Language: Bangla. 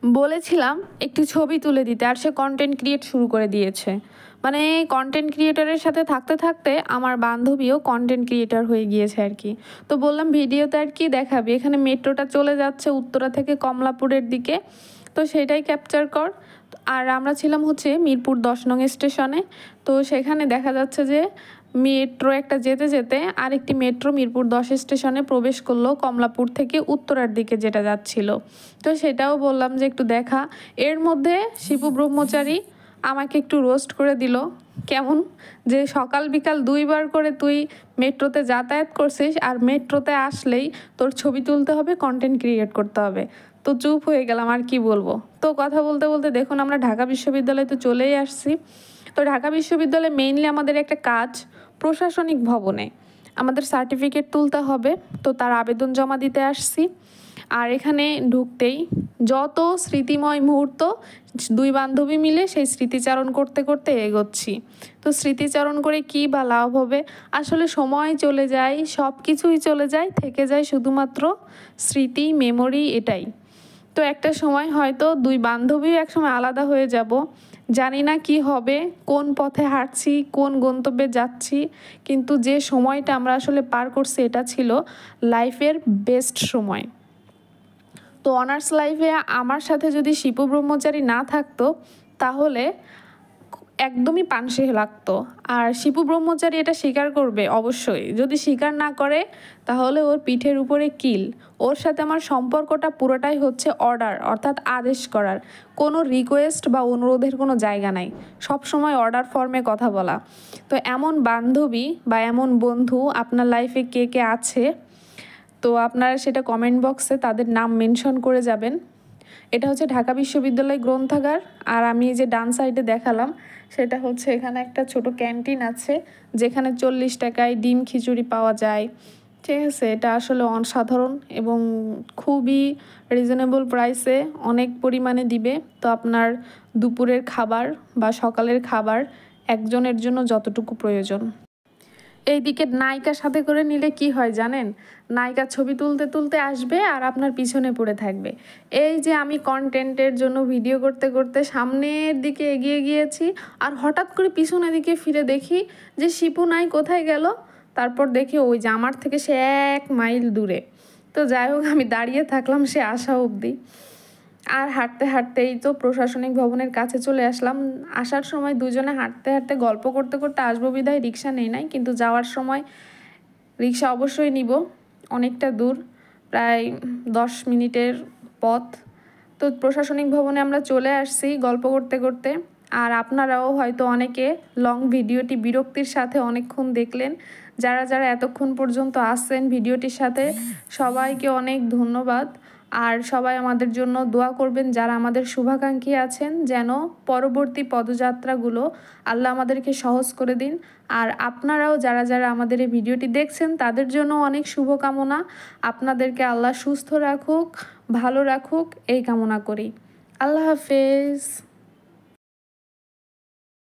বলেছিলাম একটু ছবি তুলে দিতে, আর সে কন্টেন্ট ক্রিয়েট শুরু করে দিয়েছে। মানে কন্টেন্ট ক্রিয়েটরের সাথে থাকতে থাকতে আমার বান্ধবীও কন্টেন্ট ক্রিয়েটর হয়ে গিয়েছে আর কি। তো বললাম ভিডিওতে আর কি দেখাবি, এখানে মেট্রোটা চলে যাচ্ছে উত্তরা থেকে কমলাপুরের দিকে, তো সেটাই ক্যাপচার কর। আর আমরা ছিলাম হচ্ছে মিরপুর 10 নং স্টেশনে। তো সেখানে দেখা যাচ্ছে যে মেট্রো একটা যেতে যেতে আরেকটি মেট্রো মিরপুর 10 স্টেশনে প্রবেশ করলো কমলাপুর থেকে উত্তরার দিকে যেটা যাচ্ছিল। তো সেটাও বললাম যে একটু দেখা। এর মধ্যে শিপু ব্রহ্মচারী আমাকে একটু রোস্ট করে দিল, কেমন যে সকাল বিকাল 2বার করে তুই মেট্রোতে যাতায়াত করছিস, আর মেট্রোতে আসলেই তোর ছবি তুলতে হবে, কন্টেন্ট ক্রিয়েট করতে হবে। তো চুপ হয়ে গেলাম, আর কি বলবো। তো কথা বলতে বলতে দেখুন আমরা ঢাকা বিশ্ববিদ্যালয়ে তো চলেই আসছি। তো ঢাকা বিশ্ববিদ্যালয়ে মেইনলি আমাদের একটা কাজ প্রশাসনিক ভবনে আমাদের সার্টিফিকেট তুলতে হবে, তো তার আবেদন জমা দিতে আসছি। আর এখানে ঢুকতেই যত স্মৃতিময় মুহূর্ত, দুই বান্ধবী মিলে সেই স্মৃতিচারণ করতে করতে এগোচ্ছি। তো স্মৃতিচারণ করে কী বা লাভ হবে, আসলে সময় চলে যায়, সব কিছুই চলে যায়, থেকে যায় শুধুমাত্র স্মৃতি, মেমোরি, এটাই। তো একটা সময় হয়তো দুই বান্ধবীও একসময় আলাদা হয়ে যাব, জানি না কি হবে, কোন পথে হাঁটছি, কোন গন্তব্যে যাচ্ছি, কিন্তু যে সময়টা আমরা আসলে পার করছি এটা ছিল লাইফের বেস্ট সময়। তো অনার্স লাইফে আমার সাথে যদি শিপু ব্রহ্মচারী না থাকতো তাহলে একদমই পানসে লাগতো। আর শিপু ব্রহ্মচারী এটা স্বীকার করবে অবশ্যই, যদি স্বীকার না করে তাহলে ওর পিঠের উপরে কিল। ওর সাথে আমার সম্পর্কটা পুরোটাই হচ্ছে অর্ডার, অর্থাৎ আদেশ করার, কোনো রিকোয়েস্ট বা অনুরোধের কোনো জায়গা নাই, সব সময় অর্ডার ফর্মে কথা বলা। তো এমন বান্ধবী বা এমন বন্ধু আপনার লাইফে কে কে আছে, তো আপনারা সেটা কমেন্ট বক্সে তাদের নাম মেনশন করে যাবেন। এটা হচ্ছে ঢাকা বিশ্ববিদ্যালয় গ্রন্থাগার। আর আমি যে ডান সাইডে দেখালাম সেটা হচ্ছে এখানে একটা ছোট ক্যান্টিন আছে, যেখানে 40 টাকায় ডিম খিচুড়ি পাওয়া যায়। ঠিক আছে, এটা আসলে অসাধারণ এবং খুবই রিজনেবল প্রাইসে অনেক পরিমাণে দিবে। তো আপনার দুপুরের খাবার বা সকালের খাবার একজনের জন্য যতটুকু প্রয়োজন। এইদিকে নায়িকা সাথে করে নিলে কি হয় জানেন, নায়িকা ছবি তুলতে তুলতে আসবে আর আপনার পিছনে পড়ে থাকবে। এই যে আমি কন্টেন্টের জন্য ভিডিও করতে করতে সামনের দিকে এগিয়ে গিয়েছি, আর হঠাৎ করে পিছনের দিকে ফিরে দেখি যে শিপু নাই, কোথায় গেল। তারপর দেখি ওই যে আমার থেকে সে 1 মাইল দূরে। তো যাই হোক আমি দাঁড়িয়ে থাকলাম সে আসা অবধি। আর হাঁটতে হাঁটতেই তো প্রশাসনিক ভবনের কাছে চলে আসলাম। আসার সময় দুজনে হাঁটতে হাঁটতে গল্প করতে করতে আসবো বিধায় রিক্সা নেই নাই, কিন্তু যাওয়ার সময় রিক্সা অবশ্যই নিব। অনেকটা দূর, প্রায় 10 মিনিটের পথ। তো প্রশাসনিক ভবনে আমরা চলে আসছি গল্প করতে করতে। আর আপনারাও হয়তো অনেকে লং ভিডিওটি বিরক্তির সাথে অনেকক্ষণ দেখলেন। যারা যারা এতক্ষণ পর্যন্ত আসছেন ভিডিওটির সাথে, সবাইকে অনেক ধন্যবাদ। আর সবাই আমাদের জন্য দোয়া করবেন, যারা আমাদের শুভাকাঙ্ক্ষী আছেন, যেন পরবর্তী পদযাত্রাগুলো আল্লাহ আমাদেরকে সহজ করে দিন। আর আপনারাও যারা যারা আমাদের এই ভিডিওটি দেখছেন তাদের জন্য অনেক শুভকামনা। আপনাদেরকে আল্লাহ সুস্থ রাখুক, ভালো রাখুক, এই কামনা করি। আল্লাহ হাফেজ।